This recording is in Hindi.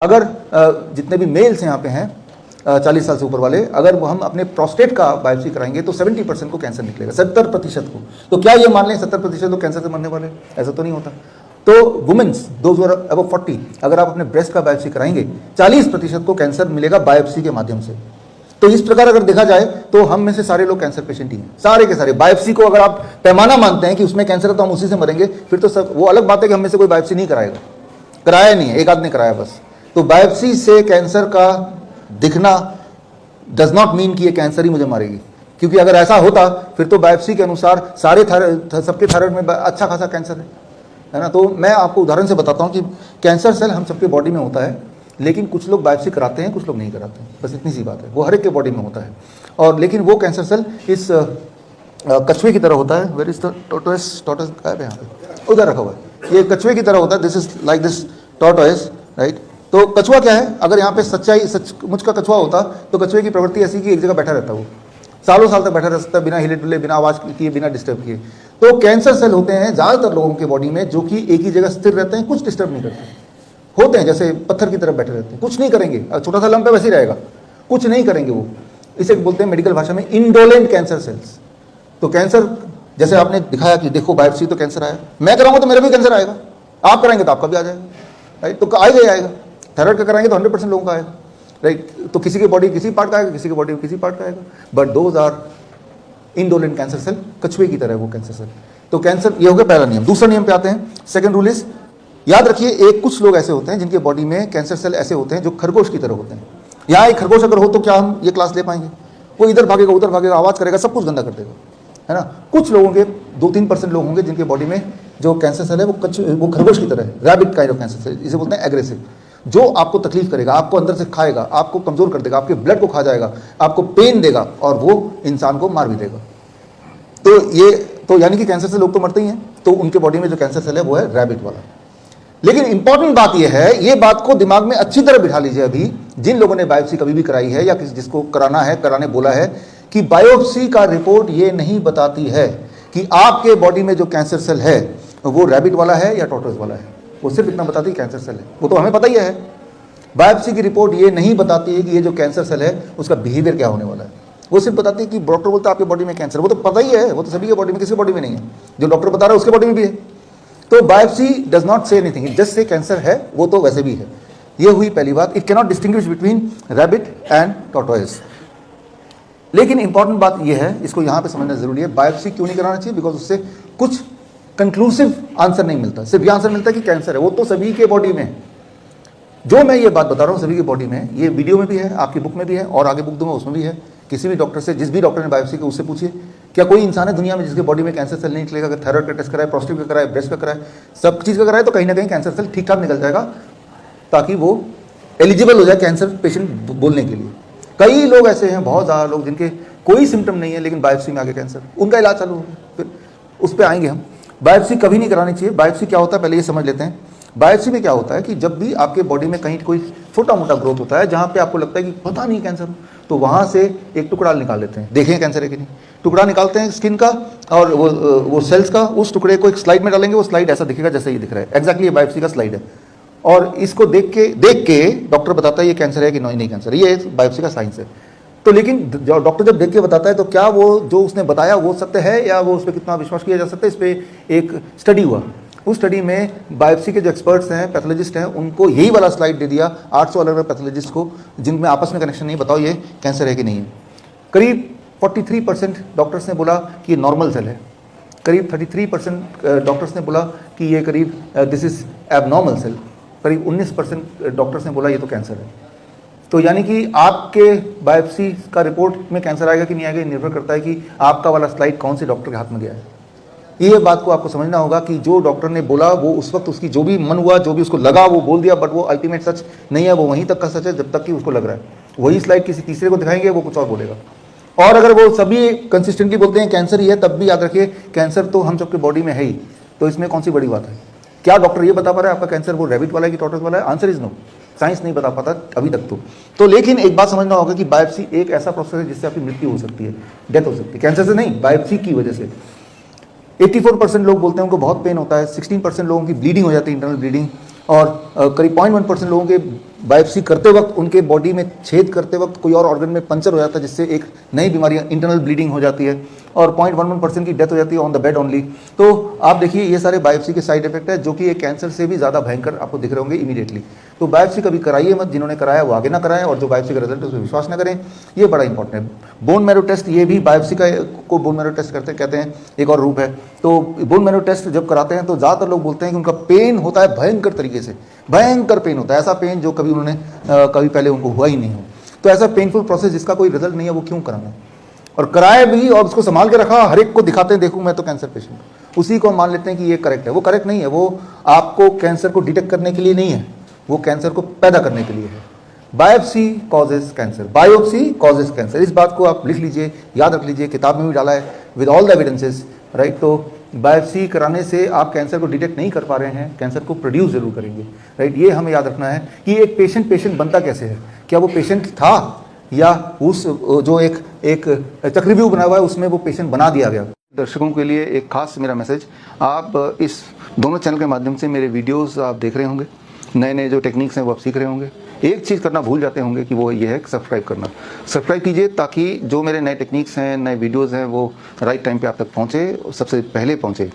अगर जितने भी मेल्स यहाँ पे हैं 40 साल से ऊपर वाले, अगर वो हम अपने प्रोस्टेट का बायोप्सी कराएंगे तो 70% को कैंसर निकलेगा, 70% को। तो क्या ये मान लें 70% तो कैंसर से मरने वाले? ऐसा तो नहीं होता। तो वुमेन्स दोज आर अबव 40, अगर आप अपने ब्रेस्ट का बायोप्सी कराएंगे 40% को कैंसर मिलेगा बायोप्सी के माध्यम से। तो इस प्रकार अगर देखा जाए तो हम में से सारे लोग कैंसर पेशेंट ही हैं, सारे के सारे। बायोप्सी को अगर आप पैमाना मानते हैं कि उसमें कैंसर है तो हम उसी से मरेंगे, फिर तो सब वो अलग बात है कि हम में से कोई बायोप्सी नहीं कराएगा, कराया नहीं है, एक आदमी कराया बस। तो बायोप्सी से कैंसर का दिखना डज नॉट मीन कि ये कैंसर ही मुझे मारेगी, क्योंकि अगर ऐसा होता फिर तो बायोप्सी के अनुसार सारे सबके थायराइड में अच्छा खासा कैंसर है ना। तो मैं आपको उदाहरण से बताता हूँ कि कैंसर सेल हम सबके बॉडी में होता है, लेकिन कुछ लोग बायोप्सी कराते हैं, कुछ लोग नहीं कराते हैं, बस इतनी सी बात है। वो हर एक के बॉडी में होता है, और लेकिन वो कैंसर सेल इस कछुए की तरह होता है। Where is the tortoise? Tortoise गायब है यहाँ पे, उधर रखा हुआ है। ये कछुए की तरह होता है, this is like this tortoise, right. तो कछुआ क्या है? अगर यहाँ पे सचमुच का कछुआ होता तो कछुए की प्रवृत्ति ऐसी कि एक जगह बैठा रहता, वो सालों साल तक बैठा रह सकता है, बिना हिले डुले, बिना आवाज़ किए, बिना डिस्टर्ब किए। तो कैंसर सेल होते हैं ज़्यादातर लोगों के बॉडी में जो कि एक ही जगह स्थिर रहते हैं, कुछ डिस्टर्ब नहीं करते, होते हैं जैसे पत्थर की तरफ बैठे रहते हैं, कुछ नहीं करेंगे। छोटा सा लंप है वैसे ही रहेगा, कुछ नहीं करेंगे वो। इसे बोलते हैं मेडिकल भाषा में इंडोलेंट कैंसर सेल्स। तो कैंसर जैसे आपने दिखाया कि देखो बायोप्सी तो कैंसर आया, मैं कराऊंगा तो मेरा भी कैंसर आएगा, आप कराएंगे तो आपका भी आ जाएगा, राइट। तो आएगा ही आएगा। थायराइड का कराएंगे तो 100% लोगों का आएगा, राइट। तो किसी की बॉडी किसी पार्ट का आएगा, किसी की बॉडी किसी पार्ट का आएगा, but those are indolent cancer cell, कछुए की तरह है वो कैंसर सेल। तो कैंसर, ये हो गया पहला नियम। दूसरा नियम पे आते हैं। सेकंड रूल इज, याद रखिए, एक कुछ लोग ऐसे होते हैं जिनके बॉडी में कैंसर सेल ऐसे होते हैं जो खरगोश की तरह होते हैं। यहाँ एक खरगोश अगर हो तो क्या हम ये क्लास ले पाएंगे? वो इधर भागेगा, उधर भागेगा, आवाज़ करेगा, सब कुछ गंदा कर देगा, है ना। कुछ लोगों के 2-3% लोग होंगे जिनके बॉडी में जो कैंसर सेल है वो खरगोश की तरह है, rabbit kind of cancer cell, इसे बोलते हैं एग्रेसिव, जो आपको तकलीफ करेगा, आपको अंदर से खाएगा, आपको कमजोर कर देगा, आपके ब्लड को खा जाएगा, आपको पेन देगा और वो इंसान को मार भी देगा। तो यानी कि कैंसर से लोग तो मरते ही हैं, तो उनके बॉडी में जो कैंसर सेल है वो है रैबिट वाला। लेकिन इंपॉर्टेंट बात यह है, ये बात को दिमाग में अच्छी तरह बिठा लीजिए अभी, जिन लोगों ने बायोप्सी कभी भी कराई है या जिसको कराना है, कराने बोला है, कि बायोप्सी का रिपोर्ट ये नहीं बताती है कि आपके बॉडी में जो कैंसर सेल है वो रैबिट वाला है या टॉर्टोइस वाला है। वो सिर्फ इतना बताती है कैंसर सेल है, वो तो हमें पता ही है। बायोप्सी की रिपोर्ट ये नहीं बताती है कि ये जो कैंसर सेल है उसका बिहेवियर क्या होने वाला है। वो सिर्फ बताती है कि डॉक्टर बोलता है आपके बॉडी में कैंसर, वो तो पता ही है, वो तो सभी के बॉडी में, किसी बॉडी में नहीं है। जो डॉक्टर बता रहा है उसके बॉडी में भी है। तो biopsy does not say anything, it just say cancer है, वो तो वैसे भी है। ये हुई पहली बात, it can not distinguish between rabbit and tortoise. लेकिन इंपॉर्टेंट बात यह है, इसको यहाँ पे समझना जरूरी है, बायोप्सी क्यों नहीं कराना चाहिए? बिकॉज उससे कुछ कंक्लूसिव आंसर नहीं मिलता, सिर्फ ये आंसर मिलता है कि कैंसर है, वो तो सभी के बॉडी में। जो मैं ये बात बता रहा हूँ सभी की बॉडी में, ये वीडियो में भी है, आपकी बुक में भी है, और आगे बुक दूंगा उसमें भी है। किसी भी डॉक्टर से, जिस भी डॉक्टर ने बायोप्सी की, उससे पूछिए, क्या कोई इंसान है दुनिया में जिसके बॉडी में कैंसर सेल नहीं निकलेगा? अगर थायराइड का टेस्ट कराए, प्रोस्टेट का कराए, ब्रेस्ट का कराए, सब चीज़ का कराए, तो कहीं ना कहीं कैंसर सेल ठीक ठाक निकल जाएगा, ताकि वो एलिजिबल हो जाए कैंसर पेशेंट बोलने के लिए। कई लोग ऐसे हैं, बहुत ज़्यादा लोग, जिनके कोई सिम्टम नहीं है लेकिन बायोप्सी में आगे कैंसर, उनका इलाज चालू हो गया। फिर उस पर आएंगे हम। बायोप्सी कभी नहीं करानी चाहिए। बायोप्सी क्या होता है पहले ये समझ लेते हैं। बायोप्सी में क्या होता है कि जब भी आपके बॉडी में कहीं कोई छोटा मोटा ग्रोथ होता है, जहाँ पे आपको लगता है कि पता नहीं कैंसर हो, तो वहाँ से एक टुकड़ा निकाल लेते हैं, देखें कैंसर है कि नहीं। टुकड़ा निकालते हैं स्किन का, और वो सेल्स का, उस टुकड़े को एक स्लाइड में डालेंगे, वो स्लाइड ऐसा दिखेगा जैसे ये दिख रहा है, एक्जैक्टली ये बायोप्सी का स्लाइड है। और इसको देख के डॉक्टर बताता है ये कैंसर है कि नहीं कैंसर, ये बायोप्सी का साइंस है। तो लेकिन डॉक्टर जब देख के बताता है तो क्या वो जो उसने बताया वो सत्य है, या वो उस पर कितना विश्वास किया जा सकता है? इस पर एक स्टडी हुआ, उस स्टडी में बायोप्सी के जो एक्सपर्ट्स हैं, पैथोलॉजिस्ट हैं, उनको यही वाला स्लाइड दे दिया 800 अलग अलग पैथोलॉजिस्ट को, जिनमें आपस में कनेक्शन नहीं, बताओ ये कैंसर है कि नहीं है। करीब 43% डॉक्टर्स ने बोला कि ये नॉर्मल सेल है, करीब 33% डॉक्टर्स ने बोला कि ये करीब दिस इज एबनॉर्मल सेल, करीब 19% डॉक्टर्स ने बोला ये तो कैंसर है। तो यानी कि आपके बायोप्सी का रिपोर्ट में कैंसर आएगा कि नहीं आएगा, निर्भर करता है कि आपका वाला स्लाइड कौन से डॉक्टर के हाथ में गया है। ये बात को आपको समझना होगा कि जो डॉक्टर ने बोला वो उस वक्त उसकी जो भी मन हुआ, जो भी उसको लगा वो बोल दिया, बट वो अल्टीमेट सच नहीं है, वो वहीं तक का सच है जब तक कि उसको लग रहा है। वही स्लाइड किसी तीसरे को दिखाएंगे, वो कुछ और बोलेगा। और अगर वो सभी कंसिस्टेंटली बोलते हैं कैंसर ही है, तब भी याद रखिए कैंसर तो हम सबके बॉडी में है ही, तो इसमें कौन सी बड़ी बात है? क्या डॉक्टर ये बता पा रहा है आपका कैंसर वो रैबिट वाला है कि टॉर्टोइस वाला है? आंसर इज नो, साइंस नहीं बता पाता अभी तक तो लेकिन एक बात समझना होगा कि बायोप्सी एक ऐसा प्रोसेस है जिससे आपकी मृत्यु हो सकती है, डेथ हो सकती है, कैंसर से नहीं, बायोप्सी की वजह से। 84% लोग बोलते हैं उनको बहुत पेन होता है, 16% लोगों की ब्लीडिंग हो जाती है, इंटरनल ब्लीडिंग, और करीब 0.1% लोगों के बायोप्सी करते वक्त उनके बॉडी में छेद करते वक्त कोई और ऑर्गन में पंचर हो जाता है, जिससे एक नई बीमारी इंटरनल ब्लीडिंग हो जाती है और 0.11% की डेथ हो जाती है ऑन द बेड ओनली। तो आप देखिए ये सारे बायोप्सी के साइड इफेक्ट है, जो कि एक कैंसर से भी ज़्यादा भयंकर आपको दिख रहे होंगे इमीडिएटली। तो बायोप्सी कभी कराइए मत, जिन्होंने कराया वो आगे ना कराएं, और जो बायोप्सी का रिजल्ट है उसमें विश्वास ना करें, ये बड़ा इंपॉर्टेंट है। बोन मैरो टेस्ट, ये भी बायोप्सी को बोन मैरो टेस्ट करते कहते हैं, एक और रूप है। तो बोन मैरो टेस्ट जब कराते हैं तो ज़्यादातर लोग बोलते हैं कि उनका पेन होता है भयंकर तरीके से, भयंकर पेन होता है, ऐसा पेन जो कभी उन्होंने कभी पहले उनको हुआ ही नहीं हो। तो ऐसा पेनफुल प्रोसेस जिसका कोई रिजल्ट नहीं है वो क्यों कराना, और कराए भी और उसको संभाल के रखा, हर एक को दिखाते हैं देखो मैं तो कैंसर पेशेंट हूँ, उसी को मान लेते हैं कि ये करेक्ट है। वो करेक्ट नहीं है, वो आपको कैंसर को डिटेक्ट करने के लिए नहीं है, वो कैंसर को पैदा करने के लिए है। Biopsy causes cancer, biopsy causes cancer, इस बात को आप लिख लीजिए, याद रख लीजिए, किताब में भी डाला है with all the evidences, right. तो बायोप्सी कराने से आप कैंसर को डिटेक्ट नहीं कर पा रहे हैं, कैंसर को प्रोड्यूस जरूर करेंगे, राइट। ये हमें याद रखना है कि एक पेशेंट बनता कैसे है, क्या वो पेशेंट था या उस जो एक चक्रव्यूह बना हुआ है उसमें वो पेशेंट बना दिया गया। दर्शकों के लिए एक खास मेरा मैसेज, आप इस दोनों चैनल के माध्यम से मेरे वीडियोस आप देख रहे होंगे, नए नए जो टेक्निक्स हैं वो आप सीख रहे होंगे। एक चीज़ करना भूल जाते होंगे कि वो ये है सब्सक्राइब करना। सब्सक्राइब कीजिए ताकि जो मेरे नए टेक्निक्स हैं, नए वीडियोज़ हैं, वो राइट टाइम पे आप तक पहुँचे, सबसे पहले पहुँचे।